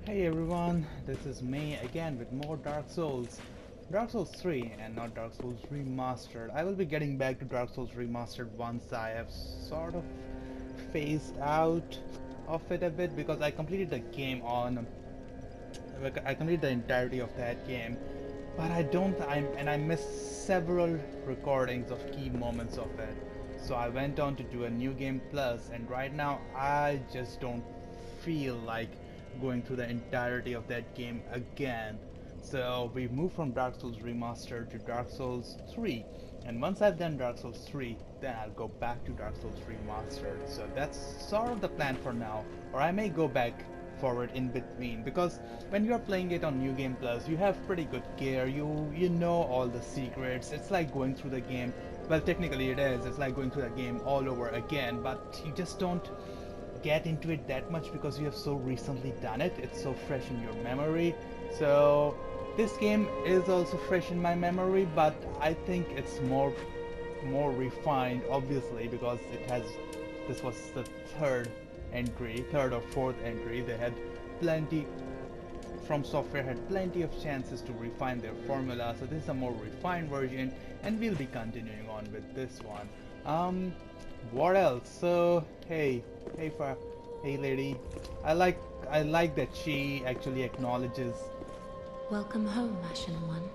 Hey everyone, this is me again with more Dark Souls. Dark Souls 3 and not Dark Souls Remastered. I will be getting back to Dark Souls Remastered once I have sort of phased out of it a bit because I completed the game on I completed the entirety of that game, but I missed several recordings of key moments of it. So I went on to do a new game plus, and right now I just don't feel like going through the entirety of that game again. So we moved from Dark Souls Remastered to Dark Souls 3, and once I've done Dark Souls 3, then I'll go back to Dark Souls Remastered. So that's sort of the plan for now, or I may go back forward in between, because when you're playing it on New Game Plus, you have pretty good gear, you know all the secrets. It's like going through the game. Well, technically it is. It's like going through the game all over again, but you just don't get into it that much because you have so recently done it. It's so fresh in your memory. So this game is also fresh in my memory, but I think it's more refined, obviously, because it has this was the third or fourth entry. They had plenty From Software had plenty of chances to refine their formula, so this is a more refined version, and we'll be continuing on with this one. What else? So, hey lady, I like I like that she actually acknowledges. Welcome home, Ashen One.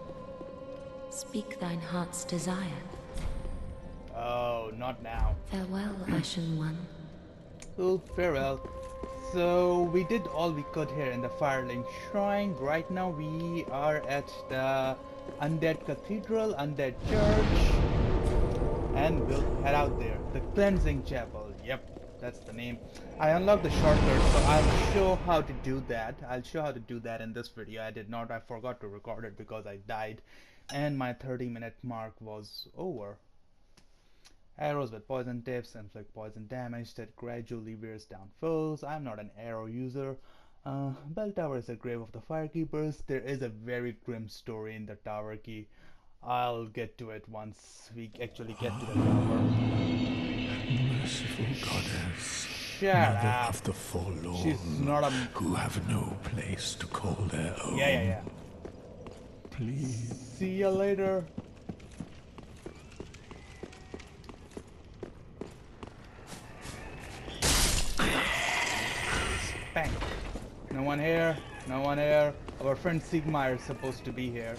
Speak thine heart's desire. Oh, not now. Farewell, Ashen One. Cool, farewell. So we did all we could here in the Firelink Shrine. Right now we are at the Undead Cathedral, Undead Church, and we'll head out there. The Cleansing Chapel. Yep, that's the name. I unlocked the shortcut, so I'll show how to do that. I'll show how to do that in this video. I did not. I forgot to record it because I died, and my 30-minute mark was over. Arrows with poison tips inflict poison damage that gradually wears down foes. I'm not an arrow user. Bell Tower is the grave of the Firekeepers. There is a very grim story in the Tower Key. I'll get to it once we actually get to the tower. Merciful goddess, Shut mother up. of the forlorn, She's not a... who have no place to call their own. Yeah. Please. See ya later. Bang. No one here. No one here. Our friend Sigmar is supposed to be here.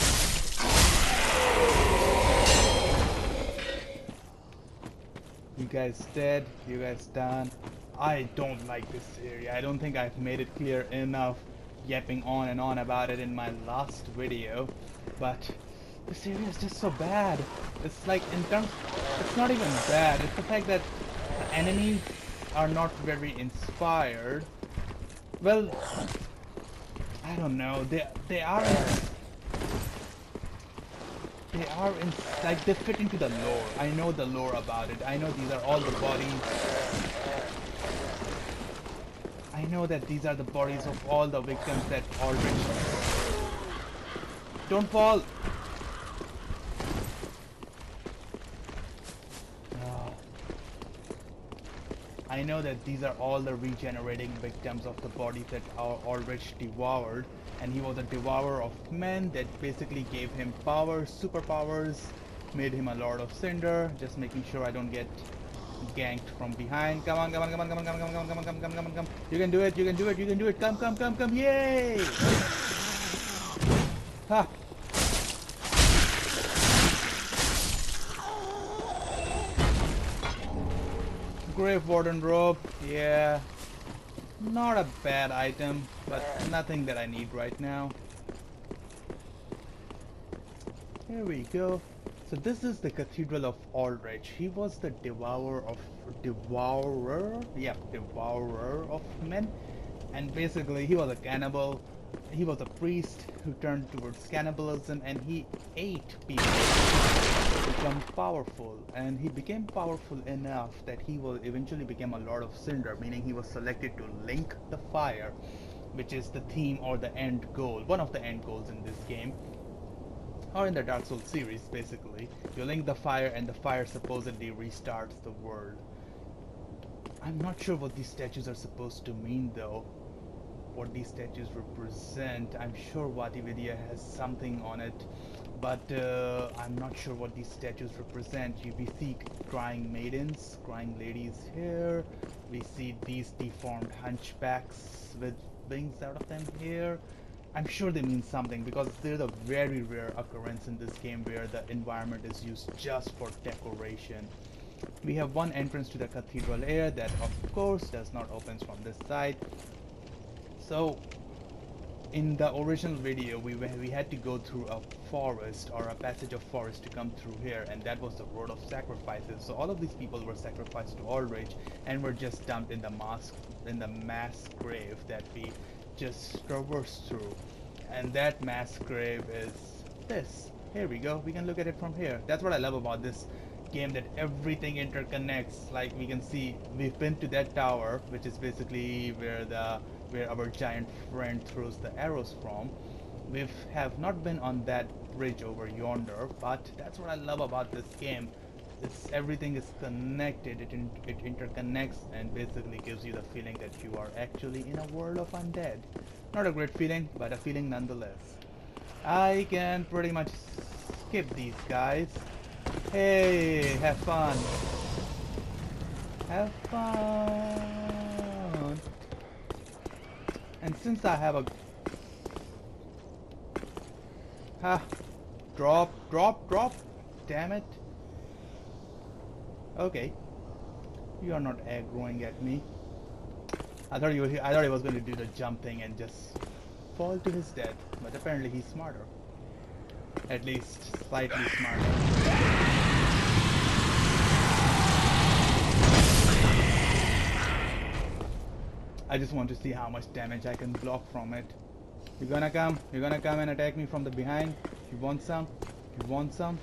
You guys dead? You guys done? I don't like this area. I don't think I've made it clear enough, yapping on and on about it in my last video, but this area is just so bad. It's like, in terms, it's not even bad. It's the fact that the enemies are not very inspired. Well, I don't know. They are like, they fit into the lore. I know the lore about it. I know these are all the bodies. I know that these are the bodies of all the victims that already... Don't fall! Oh. I know that these are all the regenerating victims of the bodies that are Ulrich devoured, and he was a devourer of men that basically gave him powers, superpowers, made him a Lord of Cinder, just making sure I don't get ganked from behind. Come on. You can do it, come, yay! Ha! Grave Warden robe, yeah. Not a bad item, but nothing that I need right now. Here we go. So this is the Cathedral of Ulrich. He was the devourer of men, and basically he was a cannibal. He was a priest who turned towards cannibalism, and he ate people to become powerful. And he became powerful enough that he will eventually become a Lord of Cinder, meaning he was selected to link the fire, which is the theme or the end goal, one of the end goals in this game. Or in the Dark Souls series, basically. You link the fire and the fire supposedly restarts the world. I'm not sure what these statues are supposed to mean though. what these statues represent. I'm sure Vatividya has something on it, but I'm not sure what these statues represent. We see crying maidens, crying ladies here. We see these deformed hunchbacks with wings out of them here. I'm sure they mean something because there's a very rare occurrence in this game where the environment is used just for decoration. We have one entrance to the cathedral here that of course does not open from this side. So in the original video we had to go through a forest or a passage of forest to come through here, and that was the road of sacrifices. So all of these people were sacrificed to Ulrich and were just dumped in the mass grave that we just traversed through. And that mass grave is this. Here we go, we can look at it from here. That's what I love about this game, that everything interconnects. Like we can see we've been to that tower, which is basically where our giant friend throws the arrows from. We have not been on that bridge over yonder, but that's what I love about this game. Everything is connected, it interconnects and basically gives you the feeling that you are actually in a world of undead. Not a great feeling, but a feeling nonetheless. I can pretty much skip these guys. Hey, have fun. Have fun. And since I have a... Ha! Drop, drop, drop! Damn it. Okay. You are not aggroing at me. I thought he was going to do the jump thing and just fall to his death, but apparently he's smarter. At least slightly smarter. I just want to see how much damage I can block from it. You're gonna come and attack me from the behind? You want some? You want some?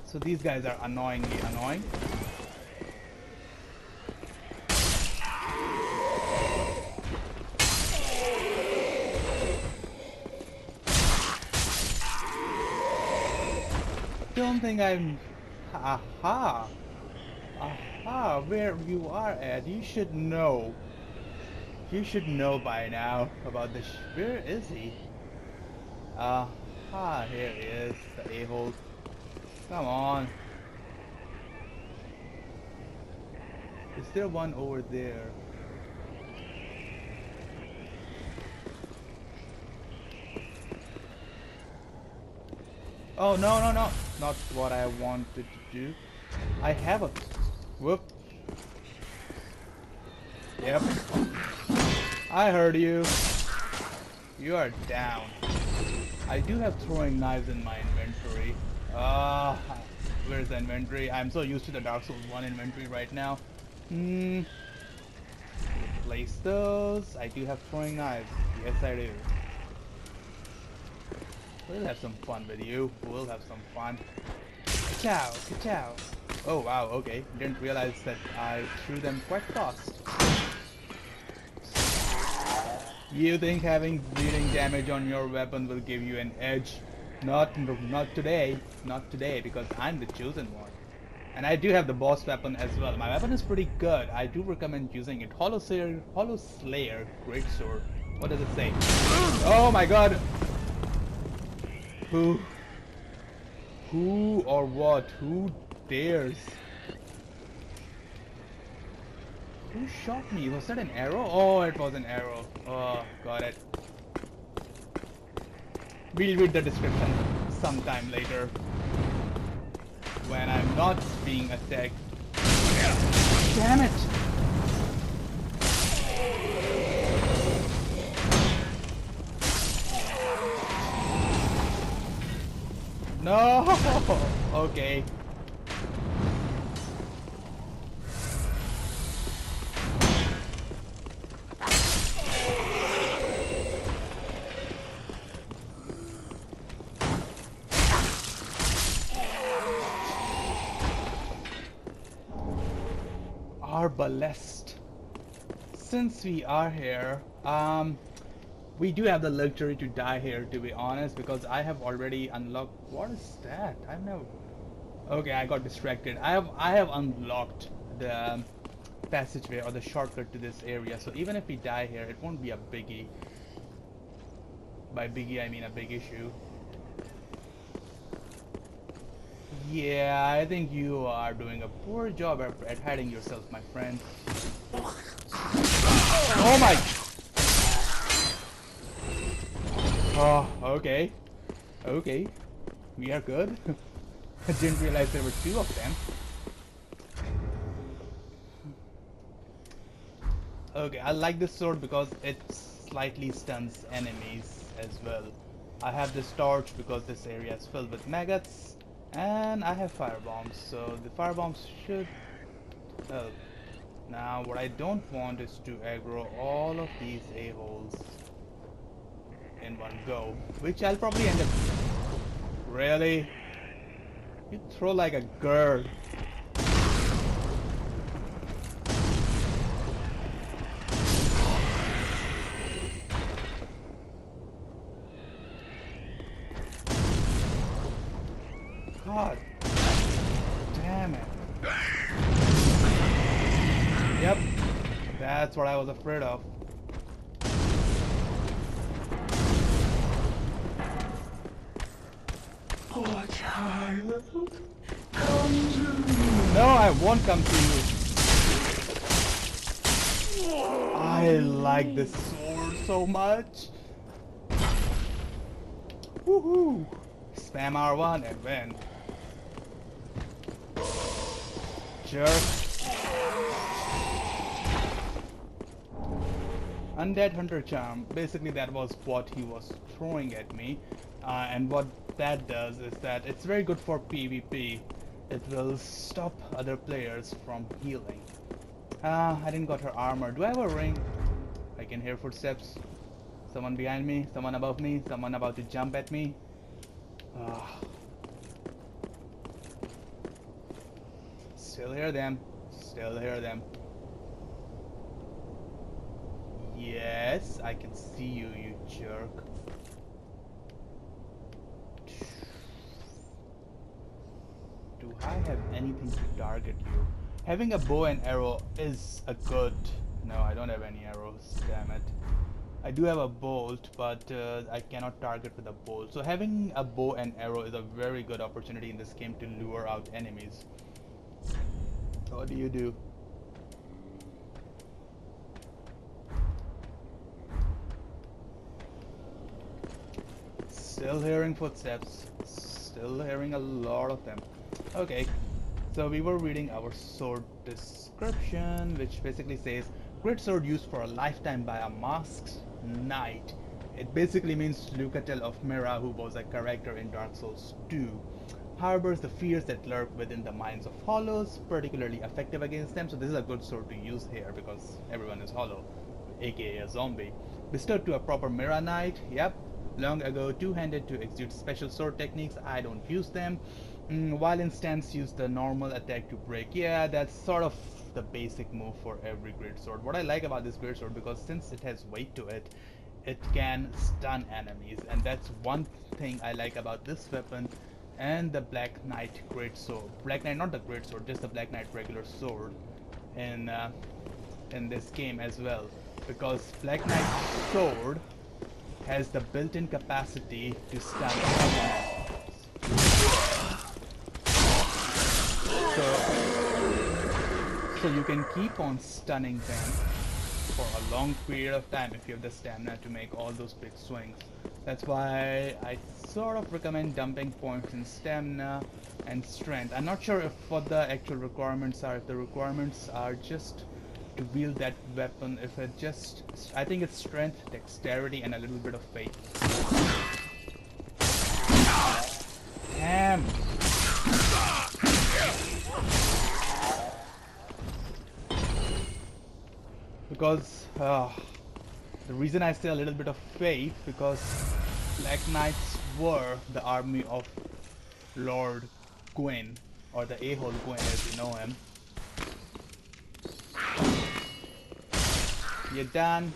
So these guys are annoyingly annoying. Don't think I'm... Aha! Aha! Where you are at, you should know. You should know by now about this. Where is he? Aha! Here he is, the a-hole. Come on. Is there one over there? Oh, no, no, no. Not what I wanted to do. I have a... Whoop. Yep. I heard you. You are down. I do have throwing knives in my inventory. Where's the inventory? I'm so used to the Dark Souls 1 inventory right now. Place those. I do have throwing knives. Yes, I do. We'll have some fun with you. We'll have some fun. Ka-chow! Ka-chow! Oh wow, okay. Didn't realize that I threw them quite fast. You think having bleeding damage on your weapon will give you an edge? Not today. Not today, because I'm the chosen one. And I do have the boss weapon as well. My weapon is pretty good. I do recommend using it. Hollow Slayer Greatsword. What does it say? Oh my god! Who or what? Who dares? Who shot me? Was that an arrow? Oh, it was an arrow. Oh, got it. We'll read the description sometime later. When I'm not being attacked. Damn it! No! Okay. Arbalest. Since we are here, We do have the luxury to die here, to be honest, because I have already unlocked. What is that? I've never. Okay, I got distracted. I have unlocked the passageway or the shortcut to this area, so even if we die here, it won't be a biggie. By biggie, I mean a big issue. Yeah, I think you are doing a poor job at hiding yourself, my friend. Oh my! Oh, okay. Okay. We are good. I didn't realize there were two of them. Okay, I like this sword because it slightly stuns enemies as well. I have this torch because this area is filled with maggots. And I have fire bombs, so the fire bombs should help. Now, what I don't want is to aggro all of these a-holes in one go, which I'll probably end up... Really? You throw like a girl. God damn it. Yep, that's what I was afraid of. Poor child, come to me. No, I won't come to you. I like this sword so much. Woohoo! Spam R1 and win. Jerk. Undead Hunter Charm. Basically that was what he was throwing at me. And what that does is that it's very good for PvP. It will stop other players from healing. I didn't got her armor. Do I have a ring? I can hear footsteps. Someone behind me, someone above me, someone about to jump at me. Still hear them. Still hear them. Yes, I can see you, you jerk. Do I have anything to target you? Having a bow and arrow is a good... No, I don't have any arrows, damn it. I do have a bolt, but I cannot target with a bolt. So having a bow and arrow is a very good opportunity in this game to lure out enemies. So what do you do? Still hearing footsteps. Still hearing a lot of them. Okay, so we were reading our sword description, which basically says, great sword used for a lifetime by a masked knight. It basically means Lucatel of Mira, who was a character in Dark Souls 2. Harbors the fears that lurk within the minds of hollows, particularly effective against them. So this is a good sword to use here because everyone is hollow, aka a zombie. Bestowed to a proper Mira knight. Yep, long ago two-handed to execute special sword techniques. I don't use them. While instance use the normal attack to break. Yeah, that's sort of the basic move for every greatsword. What I like about this greatsword, because since it has weight to it, it can stun enemies, and that's one thing I like about this weapon and the Black Knight greatsword. Black Knight, not the greatsword, just the Black Knight regular sword in this game as well, because Black Knight sword has the built-in capacity to stun enemies. So you can keep on stunning them for a long period of time if you have the stamina to make all those big swings. That's why I sort of recommend dumping points in stamina and strength. I'm not sure if what the actual requirements are. If the requirements are just to wield that weapon, if it just... I think it's strength, dexterity, and a little bit of faith. Damn! Because the reason I say a little bit of faith, because Black Knights were the army of Lord Gwyn, or the a-hole Gwyn as you know him. You done?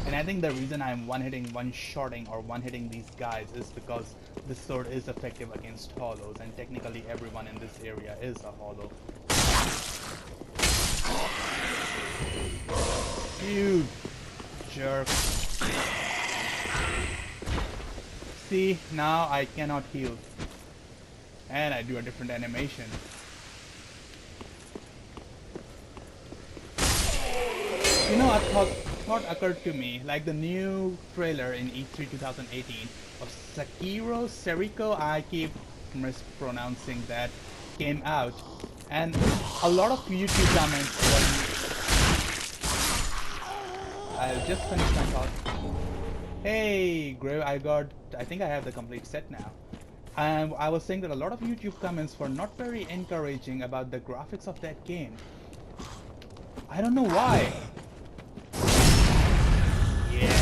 And I think the reason I'm one-hitting, one-shotting, or one-hitting these guys is because this sword is effective against hollows, and technically everyone in this area is a hollow. You jerk. See, now I cannot heal. And I do a different animation. You know, a thought occurred to me, like the new trailer in E3 2018 of Seriko, I keep mispronouncing that, came out, and a lot of YouTube comments were... I'll just finish my thought. Hey, Grave, I think I have the complete set now. And I was saying that a lot of YouTube comments were not very encouraging about the graphics of that game. I don't know why. Yeah.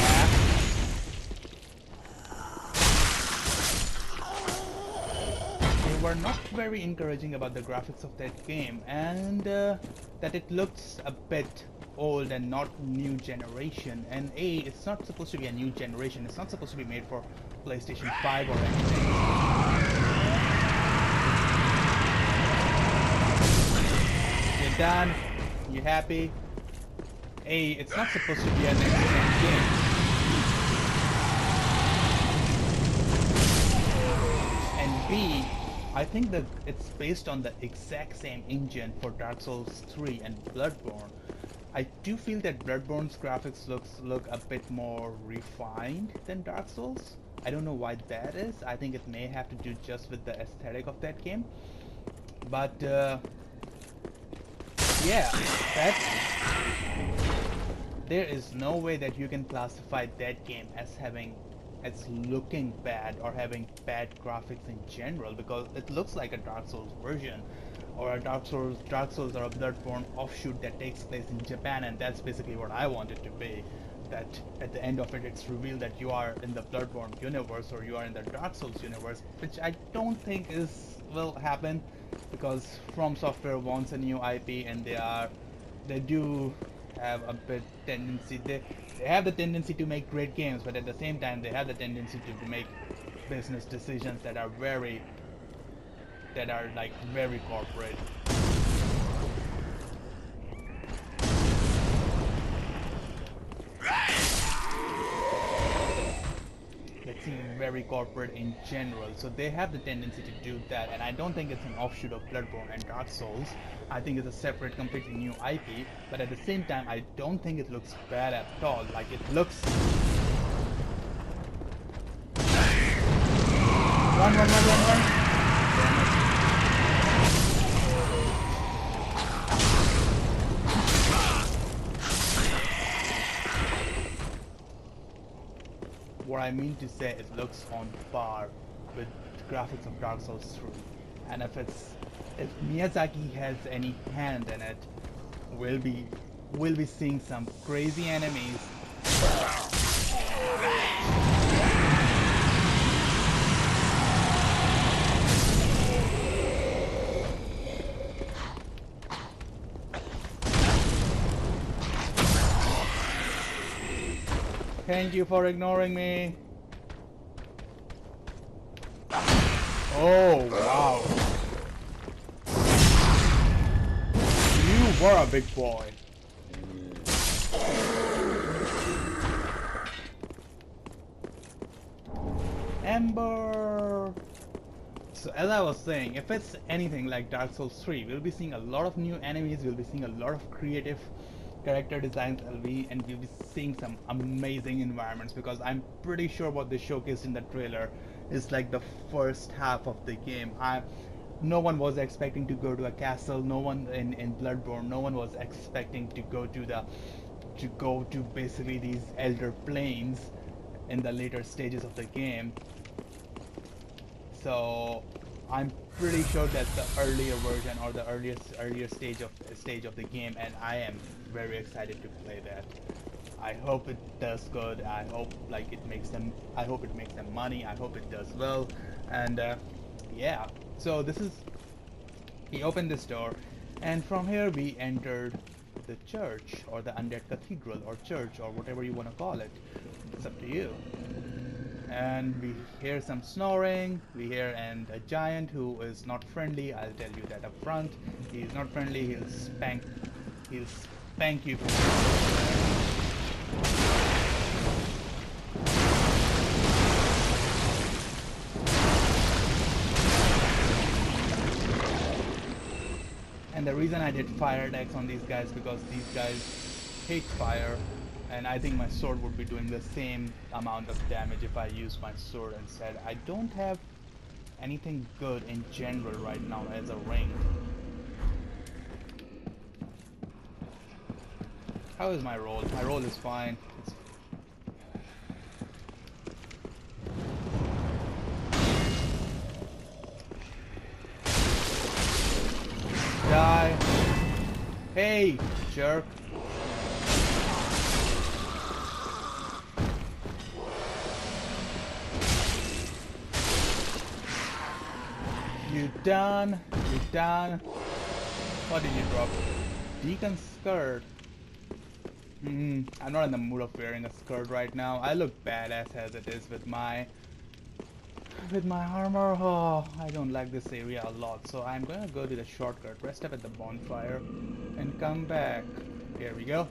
They were not very encouraging about the graphics of that game, and that it looks a bit old and not new generation. And it's not supposed to be a new generation. It's not supposed to be made for PlayStation 5 or anything. You're done? You happy? A, it's not supposed to be a next-gen game. And B, I think that it's based on the exact same engine for Dark Souls 3 and Bloodborne. I do feel that Bloodborne's graphics look a bit more refined than Dark Souls. I don't know why that is. I think it may have to do just with the aesthetic of that game. But yeah, there is no way that you can classify that game as looking bad or having bad graphics in general, because it looks like a Dark Souls version, or a Dark Souls or a Bloodborne offshoot that takes place in Japan, and that's basically what I want it to be. That at the end of it, it's revealed that you are in the Bloodborne universe or you are in the Dark Souls universe, which I don't think will happen, because From Software wants a new IP, and they do have a bit tendency. They have the tendency to make great games, but at the same time, they have the tendency to make business decisions that are very corporate. They seem very corporate in general, so they have the tendency to do that, and I don't think it's an offshoot of Bloodborne and Dark Souls. I think it's a separate, completely new IP, but at the same time, I don't think it looks bad at all. Like, it looks... Run! Damn it. What I mean to say, it looks on par with the graphics of Dark Souls 3, and if Miyazaki has any hand in it, we'll be seeing some crazy enemies. Thank you for ignoring me. Oh, wow. You were a big boy. Ember. So as I was saying, if it's anything like Dark Souls 3, we'll be seeing a lot of new enemies, we'll be seeing a lot of creative character designs, and we'll be seeing some amazing environments, because I'm pretty sure what they showcased in the trailer is like the first half of the game. No one was expecting to go to a castle. No one in Bloodborne, no one was expecting to go to basically these elder plains in the later stages of the game. So I'm pretty sure that's the earlier version or the earlier stage of the game, and I am very excited to play that. I hope it does good. I hope it makes them money. I hope it does well. And yeah. So he opened this door, and from here we entered the church, or the Undead Cathedral, or church, or whatever you want to call it. It's up to you. And we hear some snoring, we hear and a giant who is not friendly. I'll tell you that up front. He's not friendly, he'll spank you for And the reason I did fire attacks on these guys because these guys hate fire, and I think my sword would be doing the same amount of damage if I used my sword instead. I don't have anything good in general right now as a ring. How is my roll? My roll is fine. Die. Hey, jerk. You done? You done? What did you drop? Deacon skirt. I'm not in the mood of wearing a skirt right now. I look badass as it is with my armor. Oh, I don't like this area a lot, so I'm gonna go to the shortcut, rest up at the bonfire, and come back. Here we go.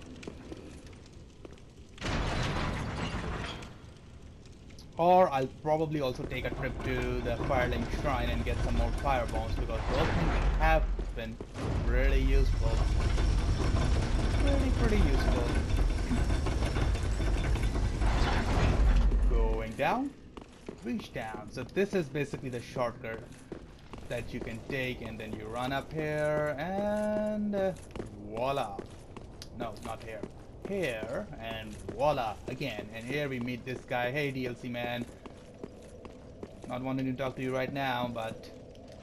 Or I'll probably also take a trip to the Firelink Shrine and get some more fire bombs because those things have been really useful. Pretty useful. Going down. Reach down. So this is basically the shortcut that you can take, and then you run up here and voila. No, not here. Here and voila again. And here we meet this guy. Hey DLC man. Not wanting to talk to you right now, but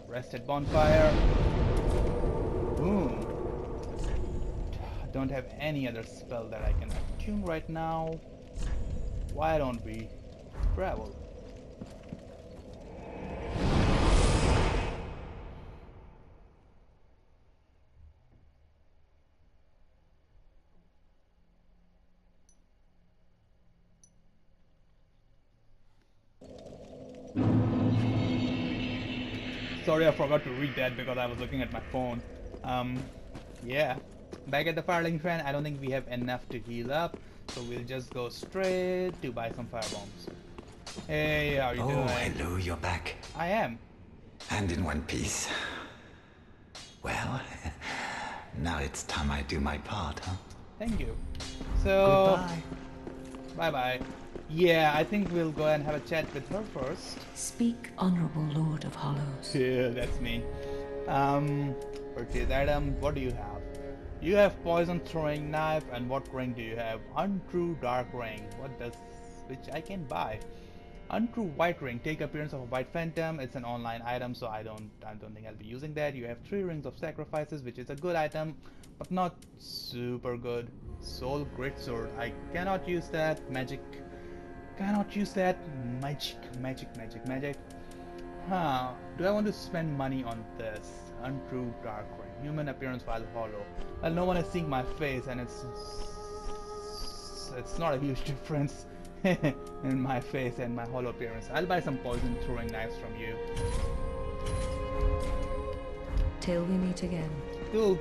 rest at bonfire. Boom. Don't have any other spell that I can attune right now. Why don't we travel? Sorry, I forgot to read that because I was looking at my phone. Yeah. Back at the Firelink Shrine, I don't think we have enough to heal up, so we'll just go straight to buy some fire bombs. Hey, how are you doing? Oh, hello, you're back. I am. And in one piece. Well, now it's time I do my part, huh? Thank you. So... Goodbye. Bye-bye. Yeah, I think we'll go and have a chat with her first. Speak, Honorable Lord of Hollows. Yeah, that's me. Purchase item, what do you have? You have poison throwing knife, and what ring do you have? Untrue dark ring. Which I can buy. Untrue white ring. Take appearance of a white phantom. It's an online item, so I don't think I'll be using that. You have 3 rings of sacrifices, which is a good item, but not super good. Soul greatsword. I cannot use that. Magic. Cannot use that. Magic. Huh. Do I want to spend money on this? Untrue dark ring. Human appearance while hollow. Well, no one is seeing my face, and it's not a huge difference in my face and my hollow appearance. I'll buy some poison throwing knives from you. Till we meet again. Cool.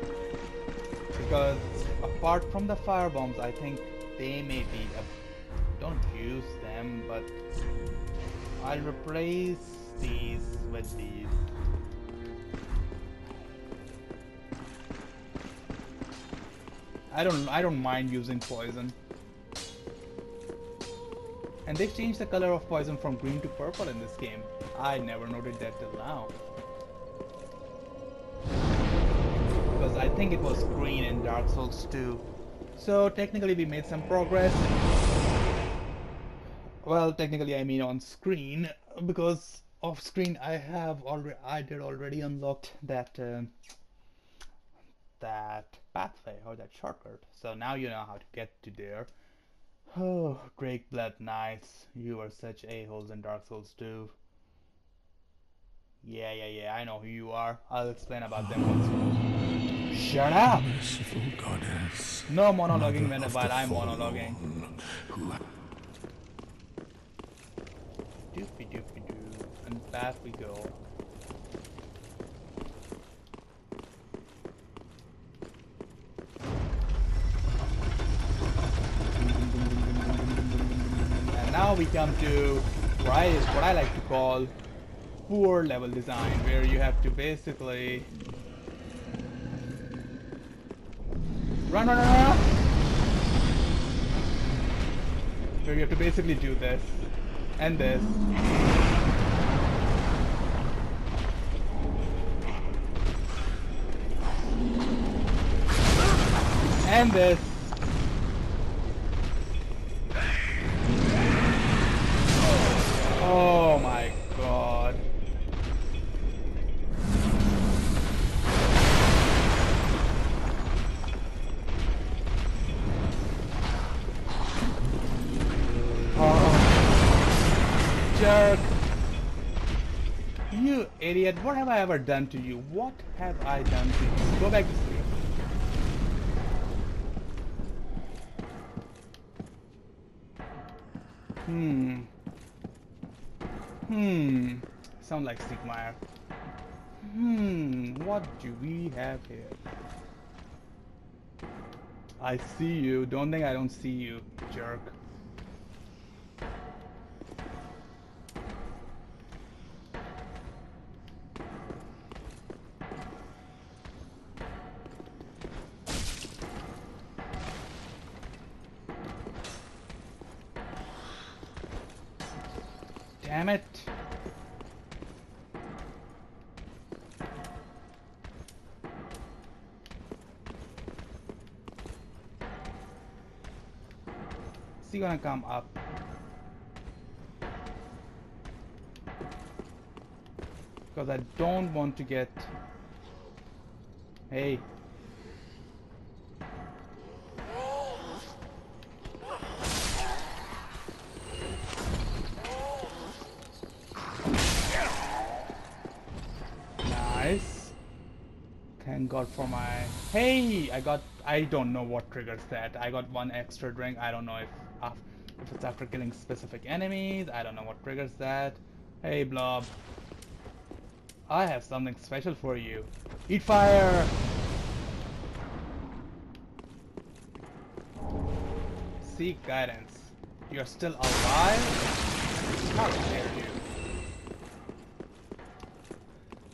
Because apart from the fire bombs, I think they may be don't use them, but I'll replace these with these. I don't mind using poison. And they've changed the color of poison from green to purple in this game. I never noted that till now. Because I think it was green in Dark Souls 2. So technically we made some progress. Well, technically I mean on screen, because off screen I did already unlocked that pathway or that shortcut. So now you know how to get to there. Oh, Great Blood Knights, you are such a-holes in Dark Souls 2. Yeah, I know who you are. I'll explain about them once. Shut up! Merciful goddess. No monologuing Mother of while the I'm monologuing. fallen, who Doopy doopy doo. And back we go. And now we come to what I like to call poor level design, where you have to basically run, run, run, run! Where you have to basically do this and this. And this. Oh my god. Oh. Jerk. You idiot. What have I ever done to you? What have I done to you? Go back to sleep. Sound like Stigmeyer. What do we have here? I see you. Don't think I don't see you, jerk. Damn it. Is he gonna come up? Because I don't want to get... Hey. Nice. Thank God for my... Hey! I don't know what triggers that. I got one extra drink. I don't know if it's after killing specific enemies. I don't know what triggers that. Hey, Blob. I have something special for you. Eat fire! Seek guidance. You're still alive? How dare you?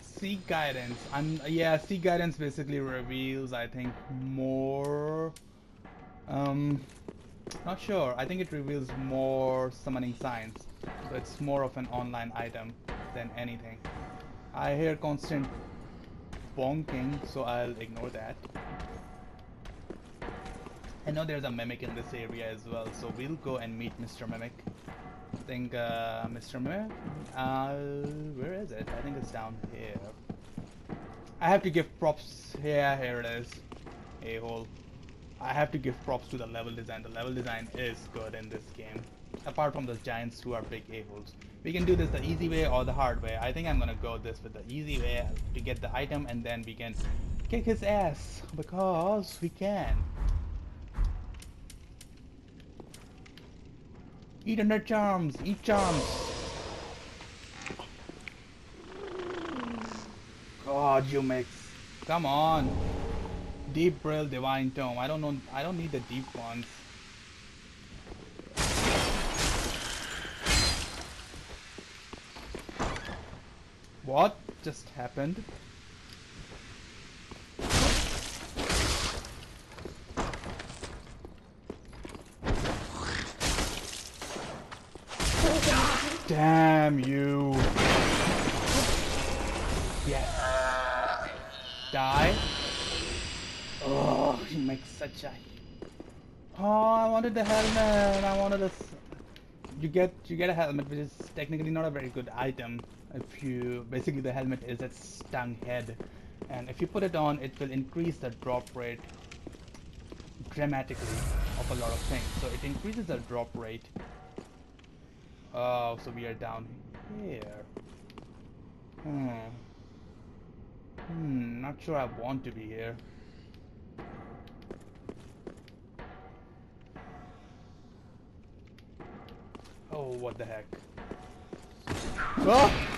Seek guidance. Yeah, seek guidance basically reveals, I think, more. Not sure. I think it reveals more summoning signs. So it's more of an online item than anything. I hear constant bonking, so I'll ignore that. I know there's a mimic in this area as well, so we'll go and meet Mr. Mimic. I think Mr. Mimic? Where is it? I think it's down here. I have to give props. Yeah, here it is. A-hole. I have to give props to the level design. The level design is good in this game. Apart from those giants who are big a-holes. We can do this the easy way or the hard way. I think I'm gonna go this with the easy way to get the item, and then we can kick his ass. Because we can. Eat under charms! Eat charms! God, you mix. Come on! Deep Brill, Divine Tome. I don't know. I don't need the deep ones. What just happened? Damn you! Yes. Die. Oh, he makes such a... Oh, I wanted the helmet. I wanted a... You get a helmet, which is technically not a very good item. If you... Basically, the helmet is its stung head. And if you put it on, it will increase the drop rate dramatically of a lot of things. So it increases the drop rate. Oh, so we are down here. Not sure I want to be here. Oh, what the heck. Oh!